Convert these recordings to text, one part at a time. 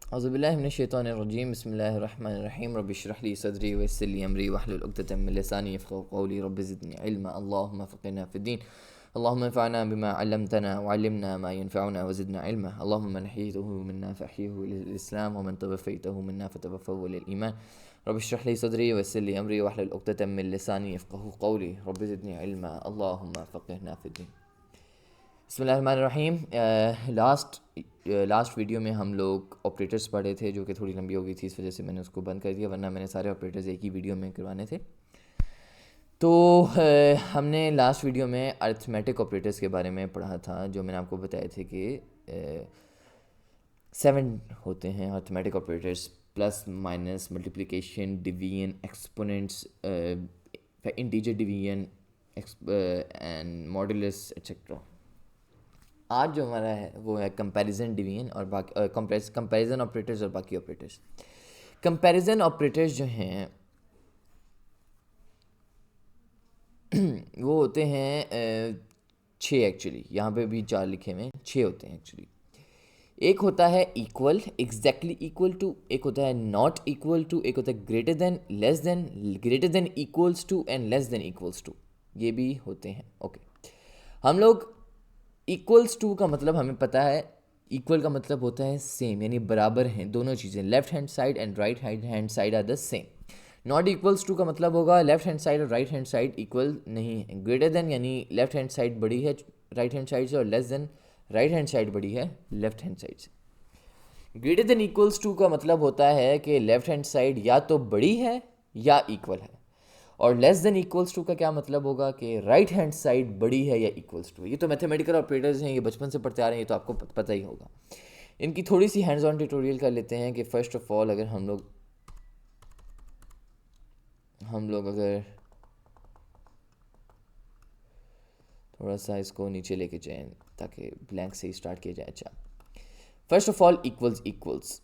औज़ुबिल्लाहिमिनश्शैतानिर्रजीम बिस्मिल्लाहिर्रहमानिर्रहीम रब्बि इश्रह ली सदरी वयस्सिर ली अमरी वहलुल उक़दतम मिन लिसानी यफ़क़हू क़ौली रब्बि ज़िदनी इल्मा अल्लाहुम्मा फ़क़िहना फ़िद्दीन अल्लाहुम्मा अंफ़अना बिमा अल्लमतना वअल्लिमना मा यनफ़अुना वज़िदना इल्मा अल्लाहुम्मा मन अहयैतहू मिन्ना फ़अहयिहू लिल इस्लाम व मन तवफ़्फ़यतहू मिन्ना फ़तवफ़्फ़हू लिल ईमान रब्बि इश्रह ली सदरी वयस्सिर ली अमरी वहलुल उक़दतम मिन लिसानी यफ़क़हू क़ौली रब्बि ज़िदनी इल्मा अल्लाहुम्मा फ़क़िहना फ़िद्दीन। बिस्मिल्लाहिर्रहमानिर्रहीम। लास्ट वीडियो में हम लोग ऑपरेटर्स पढ़े थे जो कि थोड़ी लंबी हो गई थी, इस वजह से मैंने उसको बंद कर दिया, वरना मैंने सारे ऑपरेटर्स एक ही वीडियो में करवाने थे। तो हमने लास्ट वीडियो में अरिथमेटिक ऑपरेटर्स के बारे में पढ़ा था, जो मैंने आपको बताए थे कि 7 होते हैं arithmetic operators: plus, minus, multiplication, division, exponents, integer division and modulus etcetera. आज जो हमारा है वो है कंपैरिजन डिवीजन और बाकी कंपैरिजन ऑपरेटर्स और बाकी ऑपरेटर्स। कंपैरिजन ऑपरेटर्स जो हैं वो होते हैं 6 एक्चुअली, यहाँ पे भी 4 लिखे हुए हैं, 6 होते हैं एक्चुअली। एक होता है इक्वल, एग्जैक्टली इक्वल टू, एक होता है नॉट इक्वल टू, एक होता है greater than, less than, greater than equals to and less than equals to, ये भी होते हैं। ओके, हम लोग इक्वल्स टू का मतलब हमें पता है, इक्वल का मतलब होता है सेम, यानी बराबर हैं दोनों चीज़ें, left hand side and right hand side are the same. Not equals to का मतलब होगा लेफ्ट हैंड साइड और राइट हैंड साइड इक्वल नहीं है। ग्रेटर देन यानी लेफ्ट हैंड साइड बड़ी है राइट हैंड साइड से, और less than right hand side बड़ी है लेफ्ट हैंड साइड से। ग्रेटर देन इक्वल्स टू का मतलब होता है कि लेफ्ट हैंड साइड या तो बड़ी है या इक्वल है, और लेस देन इक्वल्स टू का क्या मतलब होगा कि राइट हैंड साइड बड़ी है या इक्वल्स टू। ये तो मैथमेटिकल ऑपरेटर्स हैं, ये बचपन से पढ़ते आ रहे हैं, ये तो आपको पता ही होगा। इनकी थोड़ी सी हैंड्स ऑन ट्यूटोरियल कर लेते हैं कि फर्स्ट ऑफ ऑल अगर हम लोग अगर थोड़ा सा इसको नीचे लेके जाएं ताकि ब्लैंक से ही स्टार्ट किया जाए। अच्छा, फर्स्ट ऑफ ऑल इक्वल्स,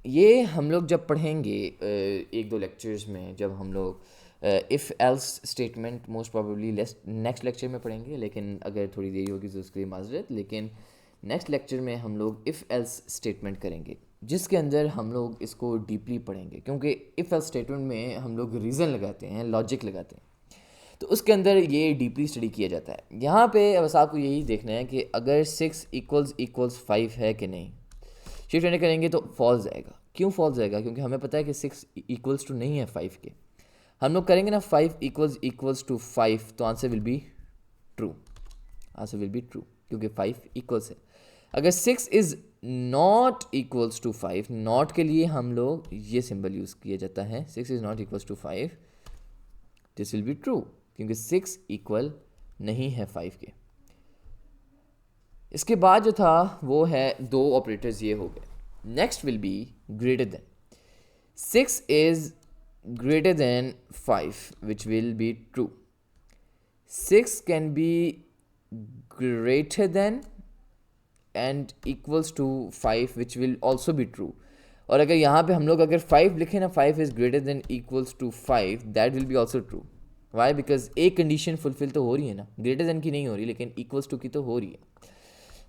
ये हम लोग जब पढ़ेंगे 1-2 लेक्चर्स में, जब हम लोग if else statement most probably next lecture में पढ़ेंगे, लेकिन अगर थोड़ी देरी होगी तो उसके लिए माजरत, लेकिन नेक्स्ट लेक्चर में हम लोग इफ़ एल्स स्टेटमेंट करेंगे, जिसके अंदर हम लोग इसको डीपली पढ़ेंगे, क्योंकि इफ़ एल्स स्टेटमेंट में हम लोग रीज़न लगाते हैं, लॉजिक लगाते हैं, तो उसके अंदर ये डीपली स्टडी किया जाता है। यहाँ पे बस आपको यही देखना है कि अगर 6 इक्वल्स 5 है कि नहीं। शिफ्ट एंटर करेंगे तो फॉल्स जाएगा। क्यों फॉल्स जाएगा? क्योंकि हमें पता है कि 6 इक्वल्स टू नहीं है 5 के। हम लोग करेंगे ना 5 इक्वल्स टू 5, तो आंसर विल बी ट्रू, क्योंकि 5 इक्वल्स है। अगर 6 is not equals to 5, not के लिए हम लोग ये सिंबल यूज़ किया जाता है, 6 is not equals to 5, this will be true, क्योंकि 6 इक्वल नहीं है 5 के। इसके बाद जो था वो है 2 ऑपरेटर्स, ये हो गए। Next will be greater than. 6 is greater than 5, which will be true. 6 can be greater than and equals to 5, which will also be true. और अगर यहाँ पे हम लोग अगर 5 लिखें ना, 5 is greater than equals to 5, that will be also true. Why? Because एक कंडीशन फुलफिल तो हो रही है ना, ग्रेटर देन की नहीं हो रही, लेकिन इक्वल्स टू की तो हो रही है।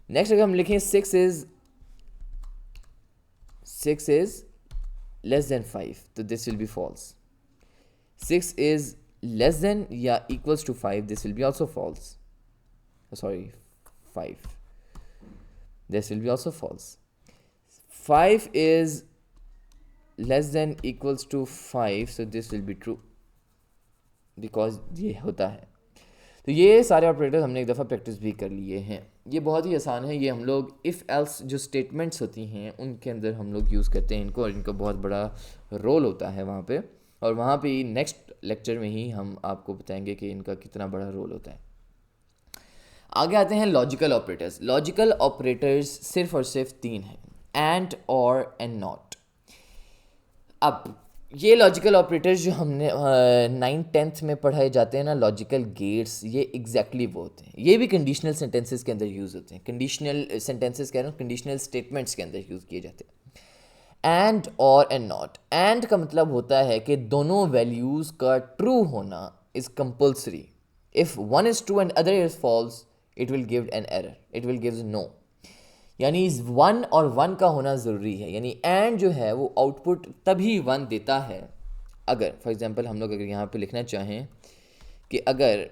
नेक्स्ट अगर हम लिखें 6 is less than 5, तो this will be false. 6 is less than या equals to 5, this will be also false. Sorry, 5, this will be also false. 5 is less than equals to 5, so this will be true, because ये होता है। तो ये सारे operators हमने एक दफ़ा प्रैक्टिस भी कर लिए हैं, ये बहुत ही आसान है। ये हम लोग इफ़ एल्स जो स्टेटमेंट्स होती हैं उनके अंदर हम लोग यूज़ करते हैं इनको, और इनका बहुत बड़ा रोल होता है वहाँ पे, और वहाँ पे नेक्स्ट लेक्चर में ही हम आपको बताएंगे कि इनका कितना बड़ा रोल होता है। आगे आते हैं लॉजिकल ऑपरेटर्स। लॉजिकल ऑपरेटर्स सिर्फ और सिर्फ 3 हैं, एंड, और, एंड नॉट। अब ये लॉजिकल ऑपरेटर्स जो हमने 9th-10th में पढ़ाए जाते हैं ना, लॉजिकल गेट्स, ये एग्जैक्टली वो होते हैं। ये भी कंडीशनल सेंटेंसेस के अंदर यूज़ होते हैं, कंडीशनल सेंटेंसेस कह रहा हूँ, कंडीशनल स्टेटमेंट्स के अंदर यूज़ किए जाते हैं। एंड, और, एंड नॉट। एंड का मतलब होता है कि दोनों वैल्यूज़ का ट्रू होना is compulsory. If one is true and other is false, it will give an error, it will give no. यानी 1 और 1 का होना ज़रूरी है, यानी एंड जो है वो आउटपुट तभी 1 देता है अगर फॉर एग्जांपल हम लोग अगर यहाँ पे लिखना चाहें कि अगर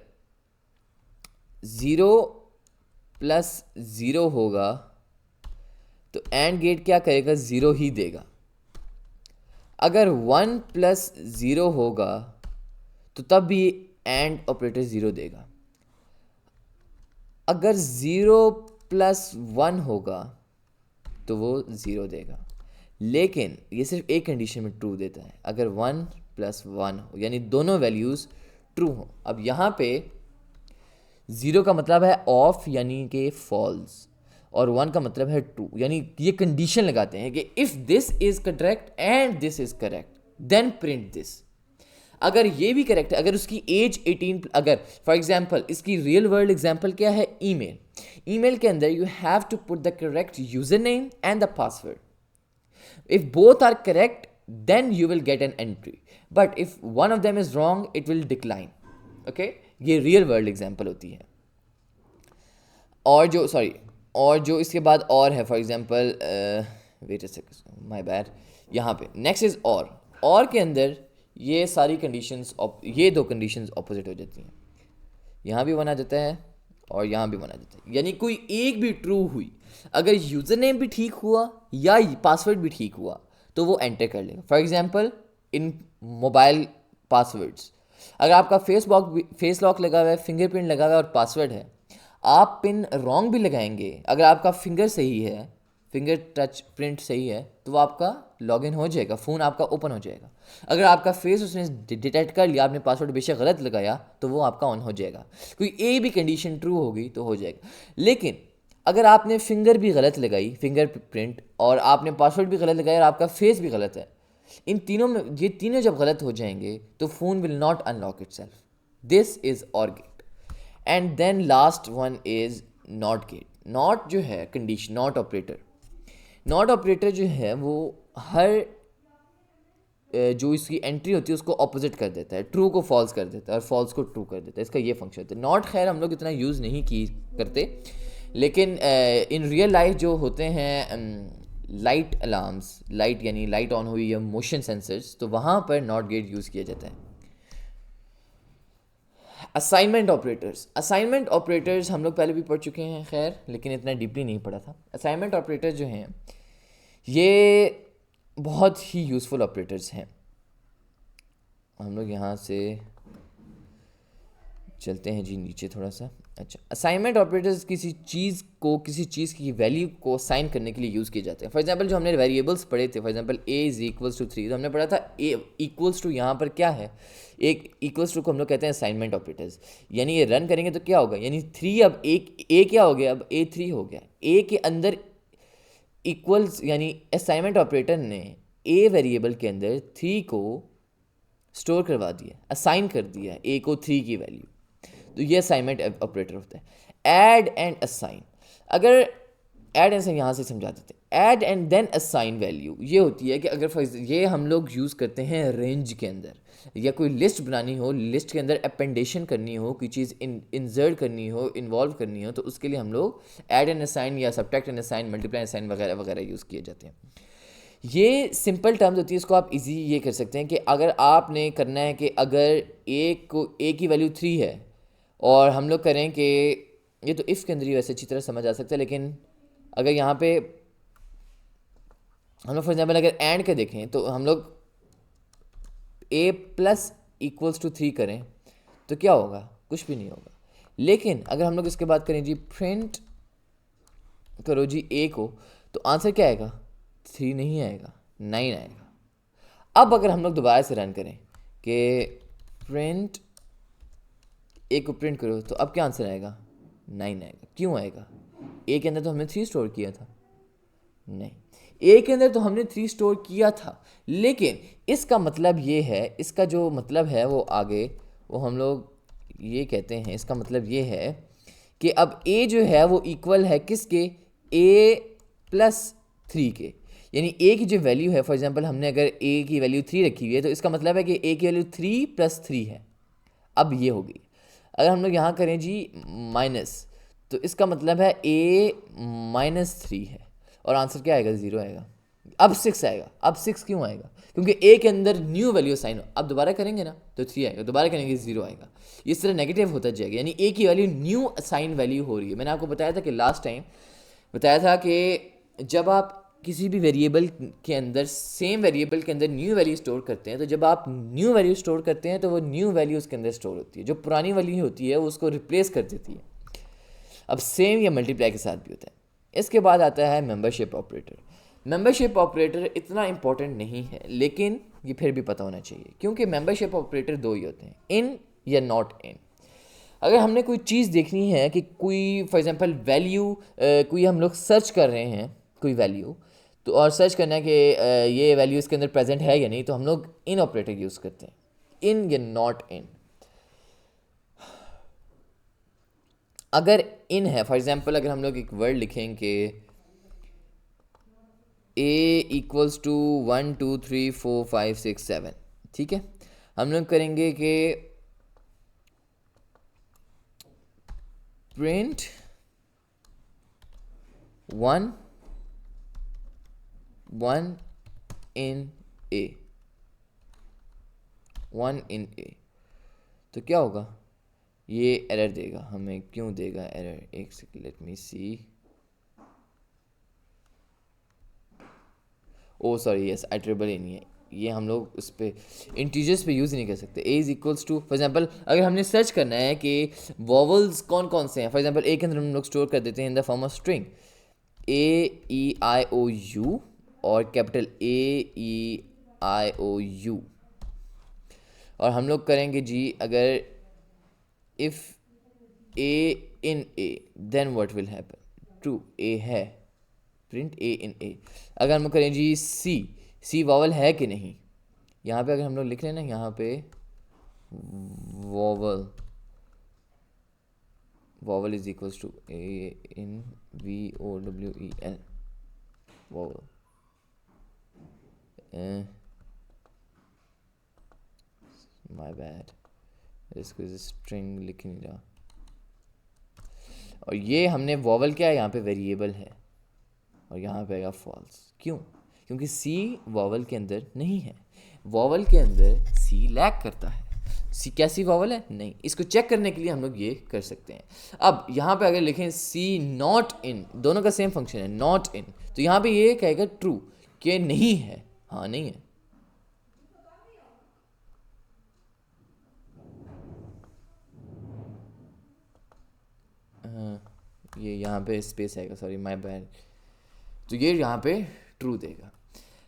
0 प्लस 0 होगा तो एंड गेट क्या करेगा, 0 ही देगा। अगर 1 प्लस 0 होगा तो तब भी एंड ऑपरेटर 0 देगा। अगर 0 प्लस 1 होगा तो वो 0 देगा, लेकिन ये सिर्फ एक कंडीशन में ट्रू देता है, अगर 1 प्लस 1 हो, यानी दोनों वैल्यूज़ ट्रू हो। अब यहाँ पे 0 का मतलब है ऑफ यानी कि फॉल्स, और 1 का मतलब है ट्रू, यानी ये कंडीशन लगाते हैं कि if this is correct and this is correct then print this. अगर ये भी करेक्ट है, अगर उसकी एज 18, अगर फॉर एग्जांपल इसकी रियल वर्ल्ड एग्जांपल क्या है, ईमेल। ईमेल के अंदर you have to put the correct user name and the password. If both are correct then you will get an entry, but if one of them is wrong it will decline. Okay, ये real world example होती है। और जो इसके बाद और है, for example wait a second, my bad, यहाँ पे नेक्स्ट इज और के अंदर ये सारी कंडीशंस, ये दो कंडीशंस ऑपोजिट हो जाती हैं। यहाँ भी बना जाता है और यहाँ भी बना जाता है, यानी कोई एक भी ट्रू हुई, अगर यूज़र नेम भी ठीक हुआ या पासवर्ड भी ठीक हुआ तो वो एंटर कर लेगा। For example in mobile passwords, अगर आपका फेस लॉक लगा हुआ है, फिंगरप्रिंट लगा हुआ है और पासवर्ड है, आप पिन रॉन्ग भी लगाएंगे, अगर आपका फिंगर सही है, फिंगर टच प्रिंट सही है, तो वो आपका लॉगिन हो जाएगा, फ़ोन आपका ओपन हो जाएगा। अगर आपका फेस उसने डिटेक्ट कर लिया, आपने पासवर्ड बेशक गलत लगाया, तो वो आपका ऑन हो जाएगा। कोई एक भी कंडीशन ट्रू होगी तो हो जाएगा। लेकिन अगर आपने फिंगर भी गलत लगाई, फिंगर प्रिंट, और आपने पासवर्ड भी गलत लगाया और आपका फेस भी गलत है, इन तीनों में ये तीनों जब गलत हो जाएंगे तो phone will not unlock itself. This is or gate. And then last one is not gate. Not जो है कंडीशन, नॉट ऑपरेटर जो है वो हर जो इसकी एंट्री होती है उसको ऑपोजिट कर देता है, ट्रू को फॉल्स कर देता है और फॉल्स को ट्रू कर देता है। इसका ये फंक्शन होता है। नॉट खैर हम लोग इतना यूज़ नहीं करते, लेकिन इन रियल लाइफ जो होते हैं लाइट अलार्म्स, लाइट यानी लाइट ऑन हुई या मोशन सेंसर्स, तो वहाँ पर नॉट गेट यूज़ किया जाता है। असाइनमेंट ऑपरेटर्स हम लोग पहले भी पढ़ चुके हैं खैर, लेकिन इतना डीपली नहीं पढ़ा था। असाइनमेंट ऑपरेटर्स जो हैं ये बहुत ही यूज़फुल ऑपरेटर्स हैं। हम लोग यहाँ से चलते हैं जी नीचे थोड़ा सा। अच्छा, असाइनमेंट ऑपरेटर्स किसी चीज़ की वैल्यू को असाइन करने के लिए यूज़ किए जाते हैं। फॉर एग्जांपल जो हमने वेरिएबल्स पढ़े थे, for example a is equals to 3, तो हमने पढ़ा था a इक्वल्स टू, यहाँ पर क्या है, एक इक्वल्स टू को हम लोग कहते हैं असाइनमेंट ऑपरेटर्स। यानी ये रन करेंगे तो क्या होगा, यानी 3 अब a क्या हो गया, अब a 3 हो गया। a के अंदर इक्वल्स यानी असाइनमेंट ऑपरेटर ने a वेरिएबल के अंदर 3 को स्टोर करवा दिया, असाइन कर दिया a को 3 की वैल्यू, तो ये असाइनमेंट ऑपरेटर होता है। ऐड एंड असाइन, अगर ऐड एंड यहाँ से समझा देते हैं। Add and then assign value ये होती है कि अगर ये हम लोग यूज़ करते हैं रेंज के अंदर, या कोई लिस्ट बनानी हो, लिस्ट के अंदर अपेंडेशन करनी हो, कोई चीज़ इंसर्ट करनी हो, इन्वॉल्व करनी हो, तो उसके लिए हम लोग ऐड एंड असाइन या subtract and assign, multiply assign वगैरह वगैरह यूज़ किए जाते हैं। ये सिंपल टर्म्स होती है, इसको आप इजी ये कर सकते हैं कि अगर आपने करना है कि अगर ए की वैल्यू 3 है और हम लोग करें कि ये तो इफ़ के अंदर ही वैसे अच्छी तरह समझ आ सकता है, लेकिन अगर यहाँ पे हम लोग फॉर एग्जाम्पल अगर एंड के देखें तो हम लोग a प्लस इक्वल्स टू 3 करें तो क्या होगा, कुछ भी नहीं होगा। लेकिन अगर हम लोग इसके बाद करें जी प्रिंट करो जी a को, तो आंसर क्या आएगा, 3 नहीं आएगा, 9 आएगा। अब अगर हम लोग दोबारा से रन करें कि प्रिंट ए को प्रिंट करो, तो अब क्या आंसर आएगा, 9 आएगा। क्यों आएगा, ए के अंदर तो हमने 3 स्टोर किया था, नहीं, ए के अंदर तो हमने 3 स्टोर किया था, लेकिन इसका मतलब ये है, इसका जो मतलब है वो आगे वो हम लोग ये कहते हैं, इसका मतलब ये है कि अब ए जो है वो इक्वल है किसके, ए प्लस 3 के। यानी ए की जो वैल्यू है, फॉर एग्जांपल हमने अगर ए की वैल्यू 3 रखी हुई है, तो इसका मतलब है कि ए की वैल्यू 3 प्लस 3 है। अब ये होगी, अगर हम लोग यहाँ करें जी माइनस, तो इसका मतलब है a -3 है और आंसर क्या आएगा, 0 आएगा। अब 6 आएगा। अब 6 क्यों आएगा, क्योंकि a के अंदर न्यू वैल्यू साइन, अब दोबारा करेंगे ना तो 3 आएगा, दोबारा करेंगे 0 आएगा। इस तरह नेगेटिव होता जाएगा, यानी a की वैल्यू न्यू साइन वैल्यू हो रही है। मैंने आपको बताया था कि लास्ट टाइम बताया था कि जब आप किसी भी वेरिएबल के अंदर, सेम वेरिएबल के अंदर न्यू वैल्यू स्टोर करते हैं, तो जब आप न्यू वैल्यू स्टोर करते हैं तो वो न्यू वैल्यू उसके अंदर स्टोर होती है, जो पुरानी वैल्यू होती है वो उसको रिप्लेस कर देती है। अब सेम या मल्टीप्लाई के साथ भी होता है। इसके बाद आता है मेंबरशिप ऑपरेटर। मेंबरशिप ऑपरेटर इतना इंपॉर्टेंट नहीं है, लेकिन ये फिर भी पता होना चाहिए, क्योंकि मेंबरशिप ऑपरेटर दो ही होते हैं, इन या नॉट इन। अगर हमने कोई चीज़ देखनी है कि कोई फॉर एग्जांपल वैल्यू, कोई हम लोग सर्च कर रहे हैं कोई वैल्यू, तो और सर्च करना है कि ये वैल्यू इसके अंदर प्रेजेंट है या नहीं, तो हम लोग इन ऑपरेटर यूज़ करते हैं, इन या नॉट इन। अगर इन है, फॉर एग्जांपल अगर हम लोग एक वर्ड लिखें कि a इक्वल्स टू 1 2 3 4 5 6 7, ठीक है, हम लोग करेंगे कि print 1 1 in a, 1 in a, तो क्या होगा, ये एरर देगा हमें। क्यों देगा एरर, एक सेकंड, लेट मी सी। ओ सॉरी, यस, आइटरेबल नहीं है ये, हम लोग उस पर इंटीजर्स पे यूज़ नहीं कर सकते। A is equals to, for example अगर हमने सर्च करना है कि वॉवल्स कौन कौन से हैं, फॉर एग्जांपल ए के अंदर हम लोग स्टोर कर देते हैं in the form of string AEIOU और कैपिटल AEIOU, और हम लोग करेंगे जी, अगर if A in A then what will happen, true, A है, प्रिंट A in A। अगर हम लोग करें जी C वॉवल है कि नहीं, यहाँ पे अगर हम लोग लिख लें ना, यहाँ पे vowel is equals to ANVOWEL, vowel. My bad, इसको स्ट्रिंग लिख नहीं रहा, और ये हमने वॉवल क्या है, यहाँ पे वेरिएबल है, और यहाँ पे आएगा फॉल्स। क्यों, क्योंकि सी वॉवल के अंदर नहीं है, वॉवल के अंदर सी लैग करता है। सी कैसी वॉवल है, नहीं, इसको चेक करने के लिए हम लोग ये कर सकते हैं। अब यहाँ पे अगर लिखें सी नॉट इन, दोनों का सेम फंक्शन है, नॉट इन, तो यहाँ पे ये कहेगा ट्रू कि नहीं है, हाँ नहीं है। ये यहाँ पे स्पेस आएगा, सॉरी माय बैड, तो ये यहाँ पे ट्रू देगा।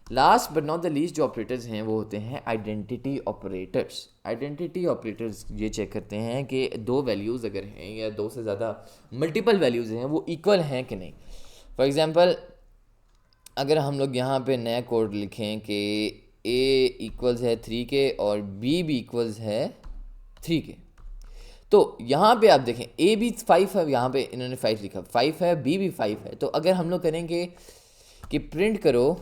Last but not the least जो ऑपरेटर्स हैं वो होते हैं आइडेंटिटी ऑपरेटर्स। आइडेंटिटी ऑपरेटर्स ये चेक करते हैं कि दो वैल्यूज़ अगर हैं या दो से ज़्यादा मल्टीपल वैल्यूज़ हैं वो इक्वल हैं कि नहीं। फॉर एग्जांपल अगर हम लोग यहाँ पे नया कोड लिखें कि a इक्वल्स है 3 के और b भी इक्वल्स है 3 के, तो यहाँ पे आप देखें a भी 5 है, यहाँ पे इन्होंने 5 लिखा, 5 है, b भी 5 है, तो अगर हम लोग करेंगे कि प्रिंट करो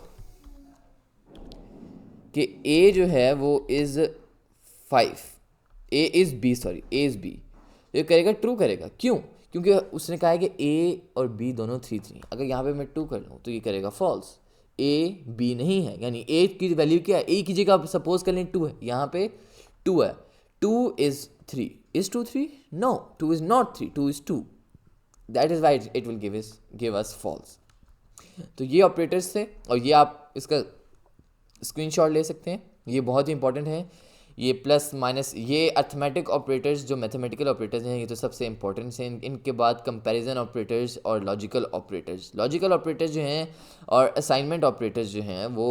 कि a जो है वो is 5, a is b, sorry a is b, तो ये करेगा ट्रू करेगा। क्यों, क्योंकि उसने कहा है कि a और b दोनों 3 3। अगर यहाँ पे मैं 2 कर लूँ तो ये करेगा फॉल्स, a b नहीं है, यानी a की वैल्यू क्या है, a की जगह सपोज कर लें 2 है, यहाँ पे 2 है, 2 is 3, is 2 3, no 2 is not 3, 2 is 2, that is why it will give us false. तो ये ऑपरेटर्स थे, और ये आप इसका स्क्रीनशॉट ले सकते हैं, ये बहुत ही इंपॉर्टेंट है। ये प्लस माइनस, ये अर्थमेटिक ऑपरेटर्स जो मैथमेटिकल ऑपरेटर्स हैं ये तो सबसे इंपॉर्टेंट हैं। इनके बाद कंपैरिजन ऑपरेटर्स और लॉजिकल ऑपरेटर्स। लॉजिकल ऑपरेटर्स जो हैं और असाइनमेंट ऑपरेटर्स जो हैं वो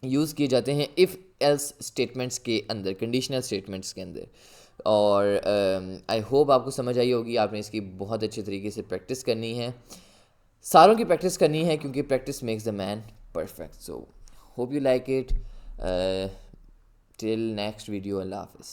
यूज़ किए जाते हैं इफ़ एल्स स्टेटमेंट्स के अंदर, कंडीशनल स्टेटमेंट्स के अंदर। और आई होप आपको समझ आई होगी। आपने इसकी बहुत अच्छे तरीके से प्रैक्टिस करनी है, सारों की प्रैक्टिस करनी है, क्योंकि practice makes the man perfect. So hope you like it. Till next video, Allah Hafiz.